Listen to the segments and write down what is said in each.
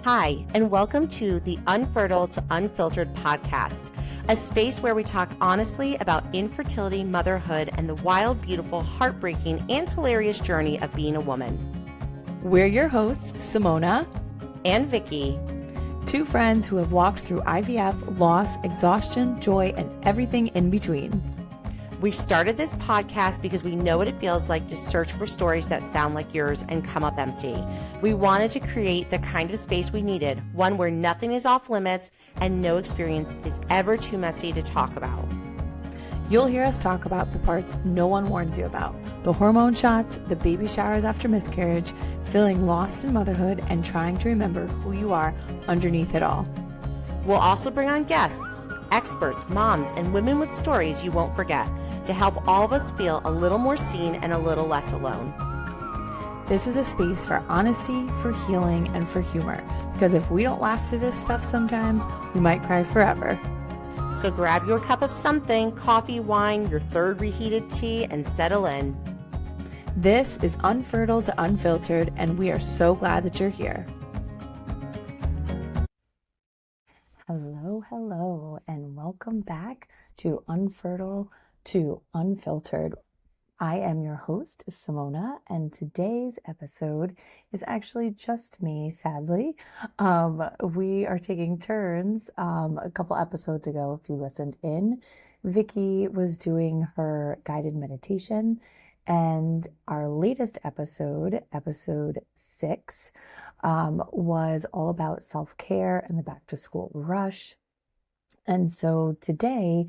Hi, and welcome to the Unfertile to Unfiltered podcast, a space where we talk honestly about infertility, motherhood, and the wild, beautiful, heartbreaking, and hilarious journey of being a woman. We're your hosts, Simona and Vicki, two friends who have walked through IVF, loss, exhaustion, joy, and everything in between. We started this podcast because we know what it feels like to search for stories that sound like yours and come up empty. We wanted to create the kind of space we needed, one where nothing is off limits and no experience is ever too messy to talk about. You'll hear us talk about the parts no one warns you about, the hormone shots, the baby showers after miscarriage, feeling lost in motherhood, and trying to remember who you are underneath it all. We'll also bring on guests, experts, moms, and women with stories you won't forget to help all of us feel a little more seen and a little less alone. This is a space for honesty, for healing, and for humor, because if we don't laugh through this stuff sometimes, we might cry forever. So grab your cup of something, coffee, wine, your third reheated tea, and settle in. This is Unfertile to Unfiltered, and we are so glad that you're here. Hello, and welcome back to Unfertile to Unfiltered. I am your host, Simona, and today's episode is actually just me, sadly. We are taking turns. A couple episodes ago, if you listened in, Vicki was doing her guided meditation, and our latest episode, episode 6, was all about self-care and the back-to-school rush. And so today,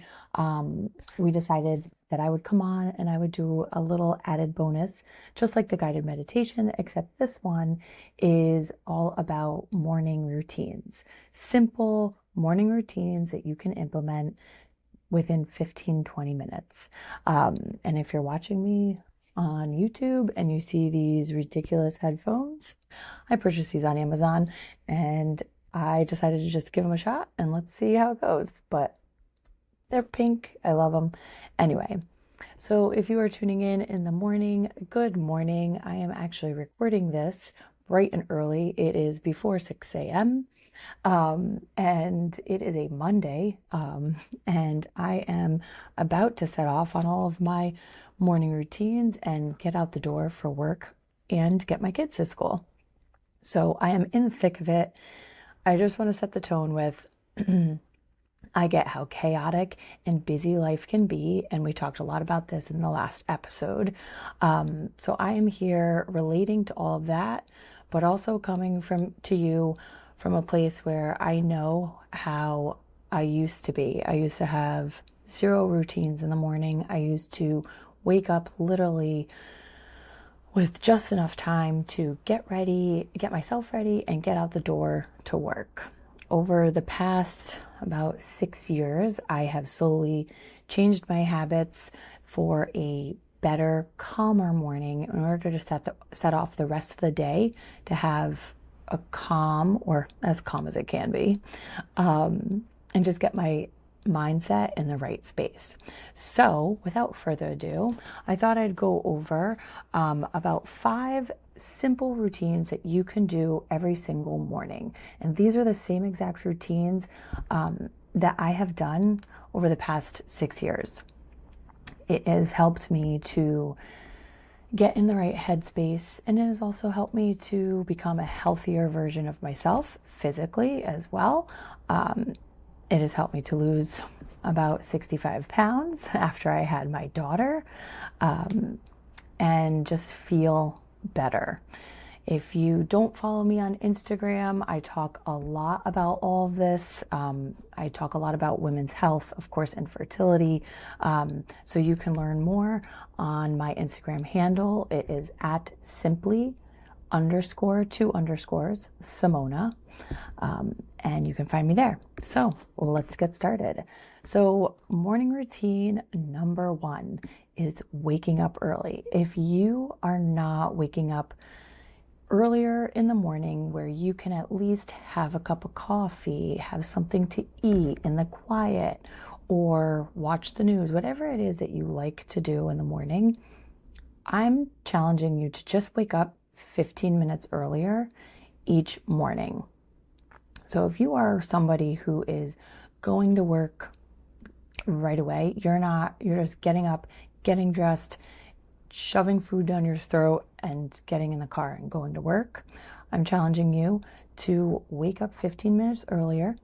we decided that I would come on and I would do a little added bonus, just like the guided meditation, except this one is all about morning routines. Simple morning routines that you can implement within 15-20 minutes. And if you're watching me on YouTube and you see these ridiculous headphones, I purchased these on Amazon and I decided to just give them a shot and let's see how it goes. But they're pink. I love them. Anyway, so if you are tuning in the morning, good morning. I am actually recording this bright and early. It is before 6 a.m. And it is a Monday. And I am about to set off on all of my morning routines and get out the door for work and get my kids to school. So I am in the thick of it. I just want to set the tone with I get how chaotic and busy life can be, and we talked a lot about this in the last episode. So I am here relating to all of that, but also coming to you from a place where I know how I used to be. I used to have zero routines in the morning. I used to wake up literally with just enough time to get ready, get myself ready, and get out the door to work. Over the past about 6 years, I have slowly changed my habits for a better, calmer morning in order to set off the rest of the day to have a calm, or as calm as it can be, and just get my mindset in the right space. So without further ado, I thought I'd go over about 5 simple routines that you can do every single morning. And these are the same exact routines that I have done over the past 6 years. It has helped me to get in the right headspace, and it has also helped me to become a healthier version of myself physically as well. It has helped me to lose about 65 pounds after I had my daughter, and just feel better. If you don't follow me on Instagram, I talk a lot about all of this. I talk a lot about women's health, of course, infertility. So you can learn more on my Instagram handle. It is at simply_2_ Simona. And you can find me there. So let's get started. So morning routine number 1 is waking up early. If you are not waking up earlier in the morning where you can at least have a cup of coffee, have something to eat in the quiet, or watch the news, whatever it is that you like to do in the morning, I'm challenging you to just wake up 15 minutes earlier each morning. So if you are somebody who is going to work right away, you're just getting up, getting dressed, shoving food down your throat and getting in the car and going to work, I'm challenging you to wake up 15 minutes earlier,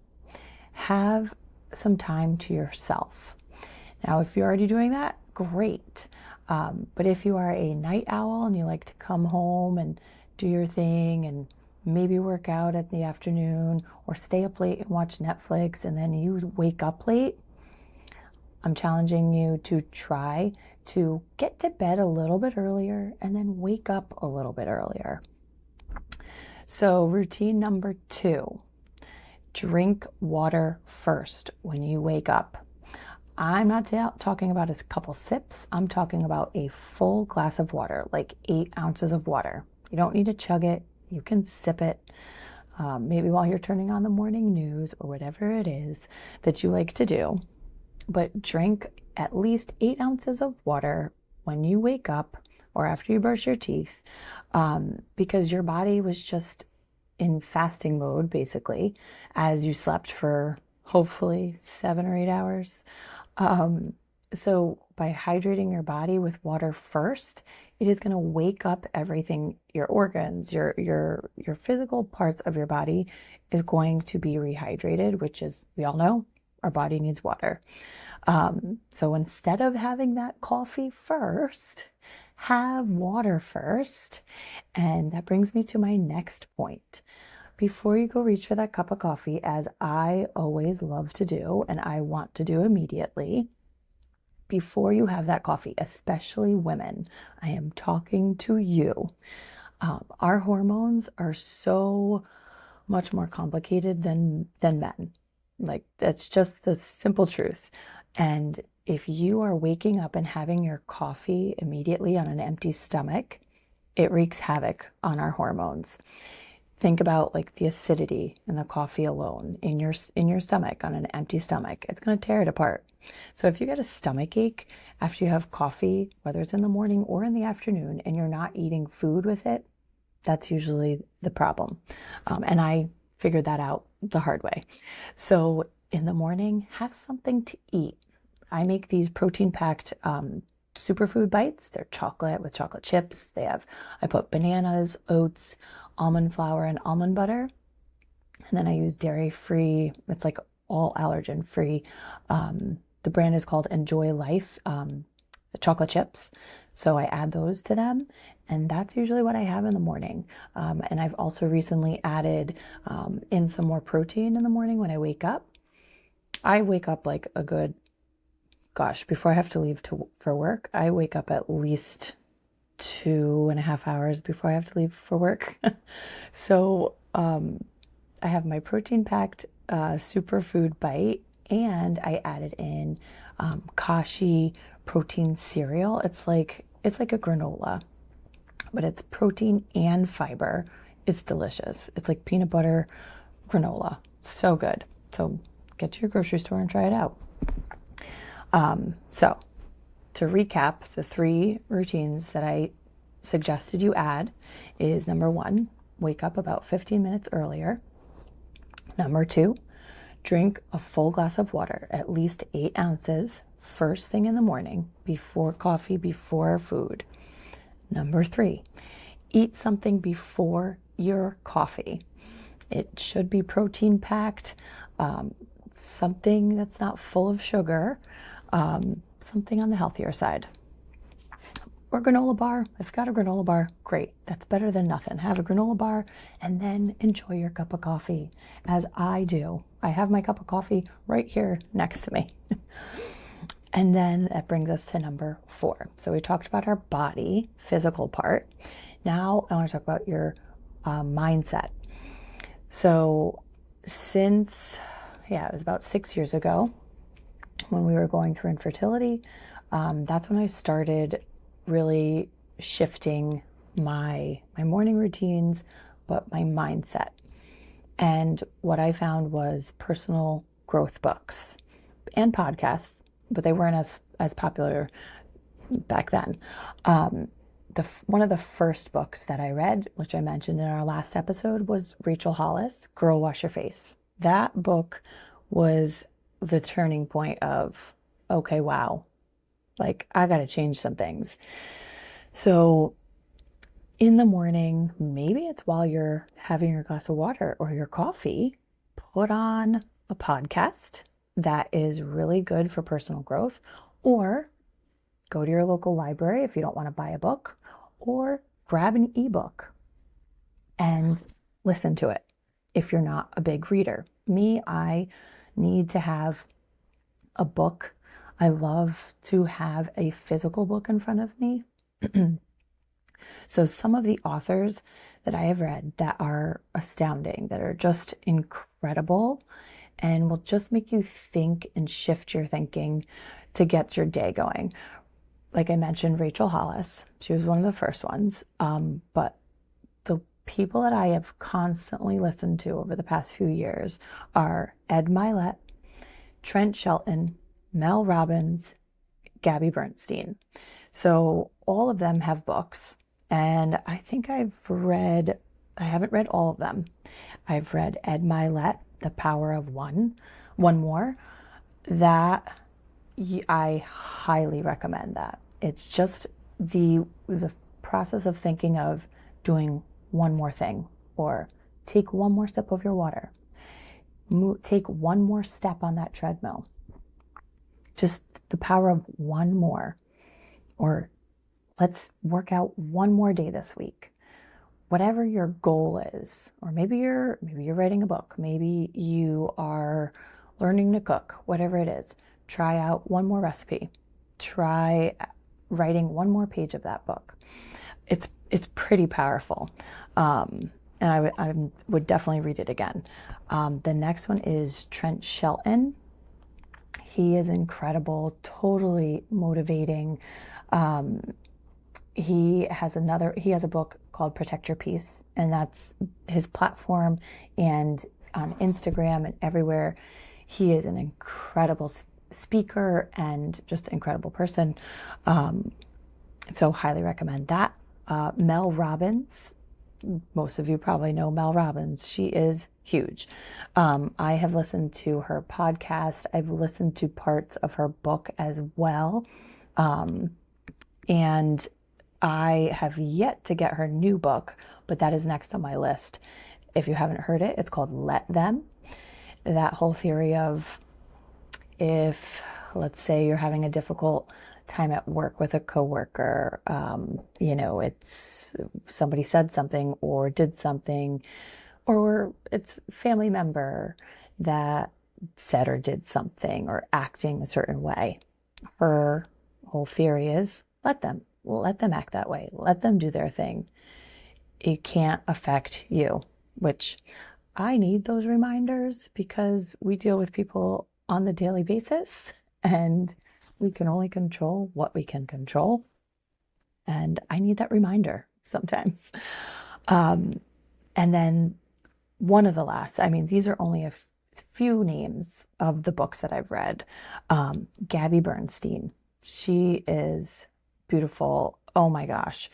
have some time to yourself. Now, if you're already doing that, great. But if you are a night owl and you like to come home and do your thing and maybe work out at the afternoon or stay up late and watch Netflix and then you wake up late, I'm challenging you to try to get to bed a little bit earlier and then wake up a little bit earlier. So routine number 2, drink water first when you wake up. I'm not talking about a couple sips. I'm talking about a full glass of water, like 8 ounces of water. You don't need to chug it. You can sip it. Maybe while you're turning on the morning news or whatever it is that you like to do. But drink at least 8 ounces of water when you wake up or after you brush your teeth, because your body was just in fasting mode, basically, as you slept for hopefully 7 or 8 hours. So by hydrating your body with water first, it is going to wake up everything, your organs, your physical parts of your body is going to be rehydrated, which is, we all know, our body needs water. So instead of having that coffee first, have water first. And that brings me to my next point. Before you go reach for that cup of coffee, as I always love to do, and I want to do immediately, before you have that coffee, especially women, I am talking to you. Our hormones are so much more complicated than men. Like, that's just the simple truth. And if you are waking up and having your coffee immediately on an empty stomach, it wreaks havoc on our hormones. Think about like the acidity in the coffee alone in your stomach on an empty stomach. It's going to tear it apart. So if you get a stomach ache after you have coffee, whether it's in the morning or in the afternoon, and you're not eating food with it, that's usually the problem. And I figured that out the hard way. So in the morning, have something to eat. I make these protein-packed superfood bites. They're chocolate with chocolate chips. I put bananas, oats, almond flour, and almond butter. And then I use dairy-free, it's like all allergen-free. The brand is called Enjoy Life chocolate chips. So I add those to them, and that's usually what I have in the morning. And I've also recently added in some more protein in the morning when I wake up. I wake up like a good, before I have to leave for work, I wake up at least 2.5 hours before I have to leave for work. So I have my protein-packed superfood bite, and I added in Kashi protein cereal. It's like a granola, but it's protein and fiber. It's delicious. It's like peanut butter granola. So good. So get to your grocery store and try it out. So to recap, the 3 routines that I suggested you add is number 1, wake up about 15 minutes earlier. Number 2, drink a full glass of water, at least 8 ounces, first thing in the morning, before coffee, before food. Number 3, eat something before your coffee. It should be protein packed, something that's not full of sugar, something on the healthier side. Or granola bar. If you've got a granola bar, great. That's better than nothing. Have a granola bar and then enjoy your cup of coffee, as I do. I have my cup of coffee right here next to me. And then that brings us to number 4. So we talked about our body, physical part. Now I want to talk about your mindset. So since, it was about 6 years ago when we were going through infertility, that's when I started really shifting my morning routines, but my mindset. And what I found was personal growth books and podcasts, but they weren't as popular back then. one of the first books that I read, which I mentioned in our last episode, was Rachel Hollis, Girl Wash Your Face. That book was the turning point of, okay, wow, like I got to change some things. So in the morning, maybe it's while you're having your glass of water or your coffee, put on a podcast that is really good for personal growth, or go to your local library if you don't want to buy a book, or grab an ebook and listen to it if you're not a big reader. Me, I need to have a book. I love to have a physical book in front of me. So some of the authors that I have read that are astounding, that are just incredible, and will just make you think and shift your thinking to get your day going. Like I mentioned, Rachel Hollis, she was one of the first ones. But the people that I have constantly listened to over the past few years are Ed Milet, Trent Shelton, Mel Robbins, Gabby Bernstein. So all of them have books. And I think I haven't read all of them. I've read Ed Milet, The Power of One More. That I highly recommend that. It's just the process of thinking of doing one more thing, or take one more sip of your water, take one more step on that treadmill. Just the power of one more, or let's work out one more day this week. Whatever your goal is, or maybe you're writing a book, maybe you are learning to cook, whatever it is, try out one more recipe. Try writing one more page of that book. It's pretty powerful. And I would definitely read it again. The next one is Trent Shelton. He is incredible, totally motivating. He has a book called Protect Your Peace, and that's his platform, and on Instagram and everywhere. He is an incredible speaker and just an incredible person. So highly recommend that. Mel Robbins, most of you probably know Mel Robbins. She is huge. I have listened to her podcast. I've listened to parts of her book as well. And I have yet to get her new book, but that is next on my list. If you haven't heard it, it's called Let Them. That whole theory of, if, let's say, you're having a difficult time at work with a coworker, it's somebody said something or did something, or it's a family member that said or did something or acting a certain way. Her whole theory is let them act that way. Let them do their thing. It can't affect you, which I need those reminders because we deal with people on the daily basis and we can only control what we can control. And I need that reminder sometimes. And then one of the last, these are only a few names of the books that I've read. Gabby Bernstein. She is beautiful. Oh my gosh.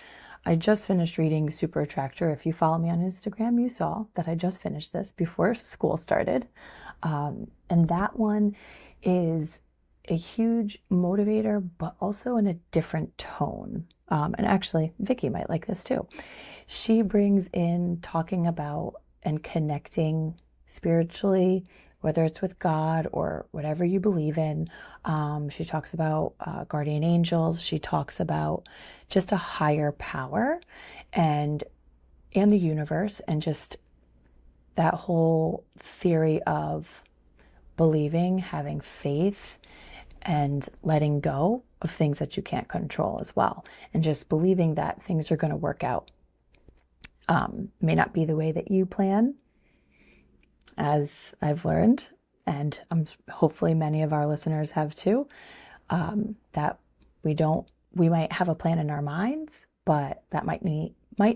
I just finished reading Super Attractor. If you follow me on Instagram, you saw that I just finished this before school started. And that one is a huge motivator, but also in a different tone. And actually, Vicki might like this too. She brings in talking about and connecting spiritually, whether it's with God or whatever you believe in. She talks about guardian angels. She talks about just a higher power and the universe, and just that whole theory of believing, having faith, and letting go of things that you can't control as well. And just believing that things are going to work out. May not be the way that you plan, as I've learned, and hopefully many of our listeners have too, that we might have a plan in our minds, but that might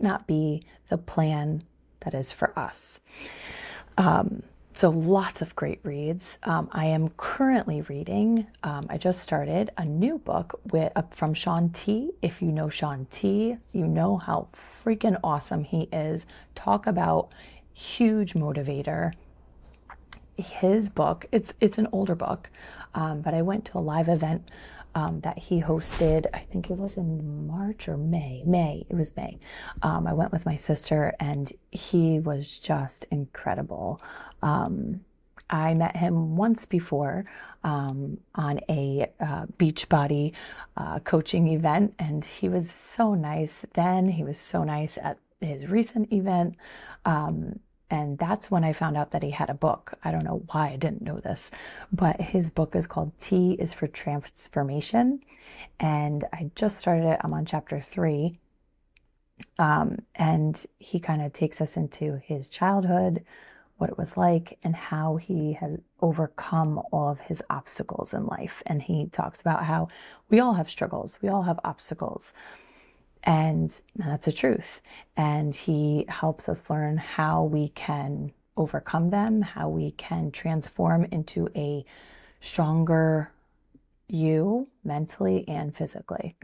not be the plan that is for us. So lots of great reads. I am currently reading, I just started a new book from Shaun T. If you know Shaun T, you know how freaking awesome he is. Talk about huge motivator. His book, it's an older book, but I went to a live event that he hosted. I think it was in March or May. It was May. I went with my sister, and he was just incredible. I met him once before on a Beachbody coaching event, and he was so nice then. He was so nice at his recent event. And that's when I found out that he had a book. I don't know why I didn't know this, but his book is called T is for Transformation. And I just started it. I'm on chapter 3. And he kind of takes us into his childhood, what it was like, and how he has overcome all of his obstacles in life. And he talks about how we all have struggles, we all have obstacles. And that's the truth. And he helps us learn how we can overcome them, how we can transform into a stronger you mentally and physically.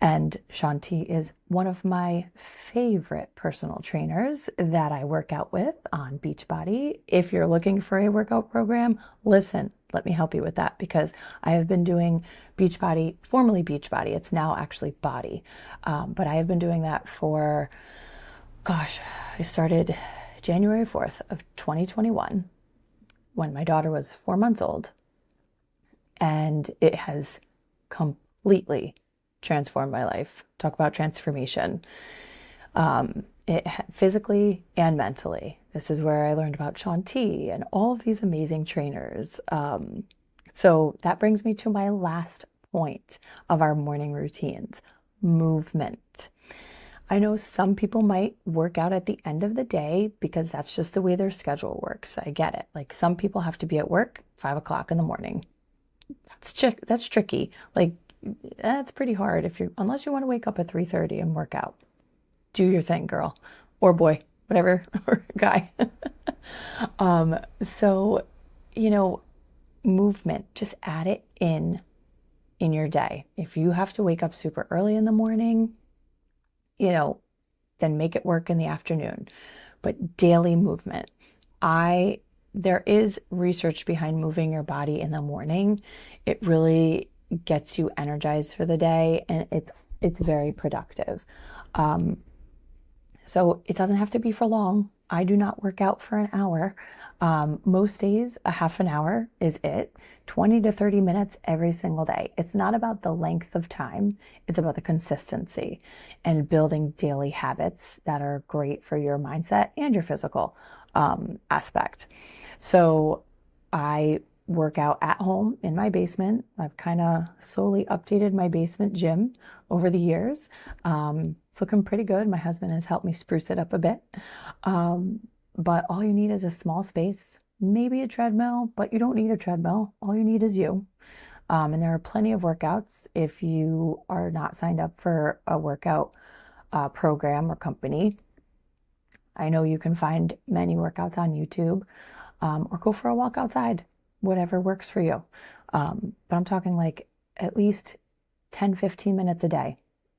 And Shaun T is one of my favorite personal trainers that I work out with on Beachbody. If you're looking for a workout program, listen, let me help you with that, because I have been doing Beachbody, formerly Beachbody. It's now actually Body. But I have been doing that for, I started January 4th of 2021 when my daughter was 4 months old. And it has completely transformed my life. Talk about transformation. Physically and mentally. This is where I learned about Shaun T and all of these amazing trainers. So that brings me to my last point of our morning routines: movement. I know some people might work out at the end of the day because that's just the way their schedule works. I get it. Like, some people have to be at work 5 o'clock in the morning. That's tricky. Like, that's pretty hard unless you want to wake up at 3:30 and work out. Do your thing, girl or boy, whatever, or guy. So, movement, just add it in your day. If you have to wake up super early in the morning, then make it work in the afternoon. But daily movement. There is research behind moving your body in the morning. It really gets you energized for the day, and it's very productive. So it doesn't have to be for long. I do not work out for an hour. Most days, a half an hour is it. 20 to 30 minutes every single day. It's not about the length of time. It's about the consistency and building daily habits that are great for your mindset and your physical aspect. So I work out at home in my basement. I've kind of slowly updated my basement gym over the years. It's looking pretty good. My husband has helped me spruce it up a bit. But all you need is a small space, maybe a treadmill, but you don't need a treadmill. All you need is you. And there are plenty of workouts. If you are not signed up for a workout program or company, I know you can find many workouts on YouTube, or go for a walk outside, whatever works for you. But I'm talking like at least 10, 15 minutes a day.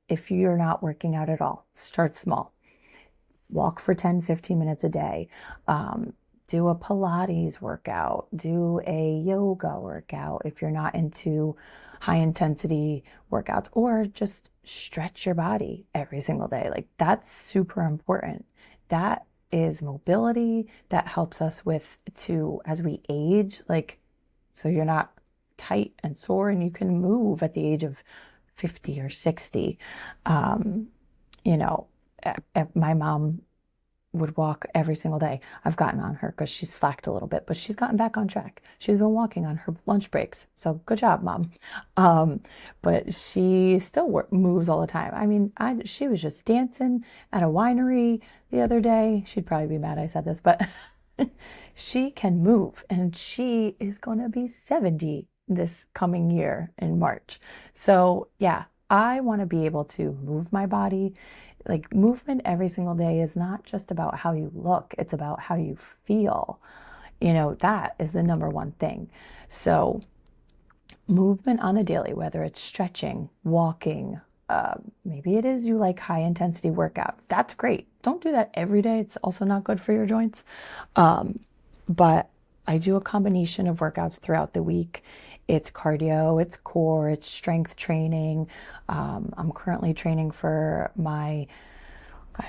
If you're not working out at all, start small. Walk for 10, 15 minutes a day. Do a Pilates workout. Do a yoga workout if you're not into high intensity workouts, or just stretch your body every single day. Like, that's super important. That is mobility. That helps us as we age, so you're not tight and sore and you can move at the age of 50 or 60. My mom would walk every single day. I've gotten on her because she's slacked a little bit, but she's gotten back on track. She's been walking on her lunch breaks. So good job, Mom. But she still moves all the time. I mean, she was just dancing at a winery the other day. She'd probably be mad I said this, but she can move, and she is going to be 70 this coming year in March. So yeah, I want to be able to move my body Like movement every single day is not just about how you look, it's about how you feel. That is the number one thing. So movement on a daily, whether it's stretching, walking, maybe it is you like high intensity workouts. That's great. Don't do that every day. It's also not good for your joints. But I do a combination of workouts throughout the week. It's cardio, it's core, it's strength training. I'm currently training for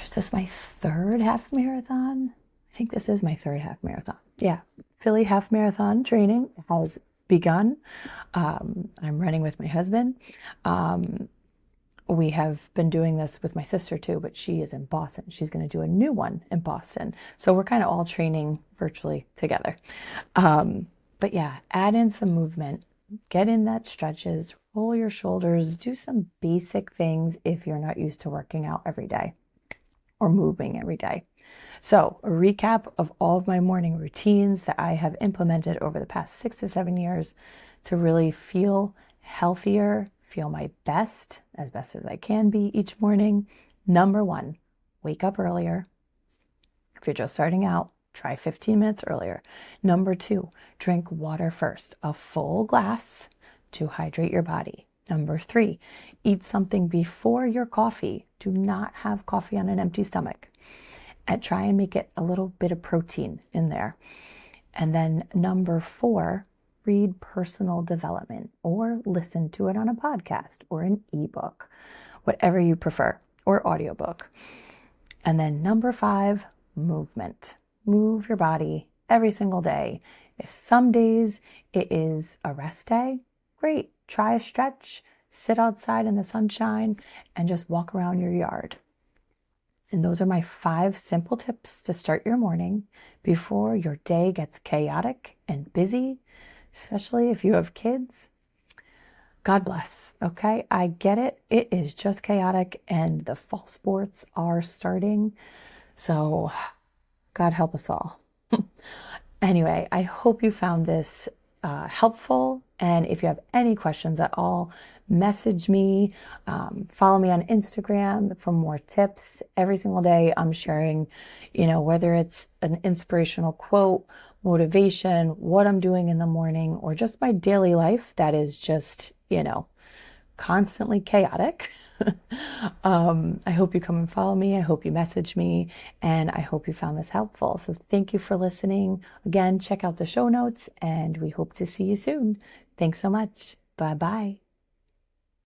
is this my third half marathon? I think this is my third half marathon. Yeah, Philly half marathon training has begun. I'm running with my husband. We have been doing this with my sister too, but she is in Boston. She's going to do a new one in Boston. So we're kind of all training virtually together. But yeah, add in some movement, get in that stretches, roll your shoulders, do some basic things if you're not used to working out every day or moving every day. So a recap of all of my morning routines that I have implemented over the past 6 to 7 years to really feel healthier, feel my best as I can be each morning. Number 1, wake up earlier. If you're just starting out, try 15 minutes earlier. Number 2, drink water first, a full glass to hydrate your body. Number 3, eat something before your coffee. Do not have coffee on an empty stomach. And try and make it a little bit of protein in there. And then number 4, read personal development or listen to it on a podcast or an ebook, whatever you prefer, or audiobook. And then number 5, movement. Move your body every single day. If some days it is a rest day, great. Try a stretch, sit outside in the sunshine, and just walk around your yard. And those are my 5 simple tips to start your morning before your day gets chaotic and busy, especially if you have kids. God bless, okay? I get it. It is just chaotic and the fall sports are starting. So God help us all. Anyway, I hope you found this helpful. And if you have any questions at all, message me, follow me on Instagram for more tips. Every single day I'm sharing, whether it's an inspirational quote, motivation, what I'm doing in the morning, or just my daily life that is just, constantly chaotic. I hope you come and follow me. I hope you message me, and I hope you found this helpful. So thank you for listening. Again, check out the show notes, and we hope to see you soon. Thanks so much. Bye-bye.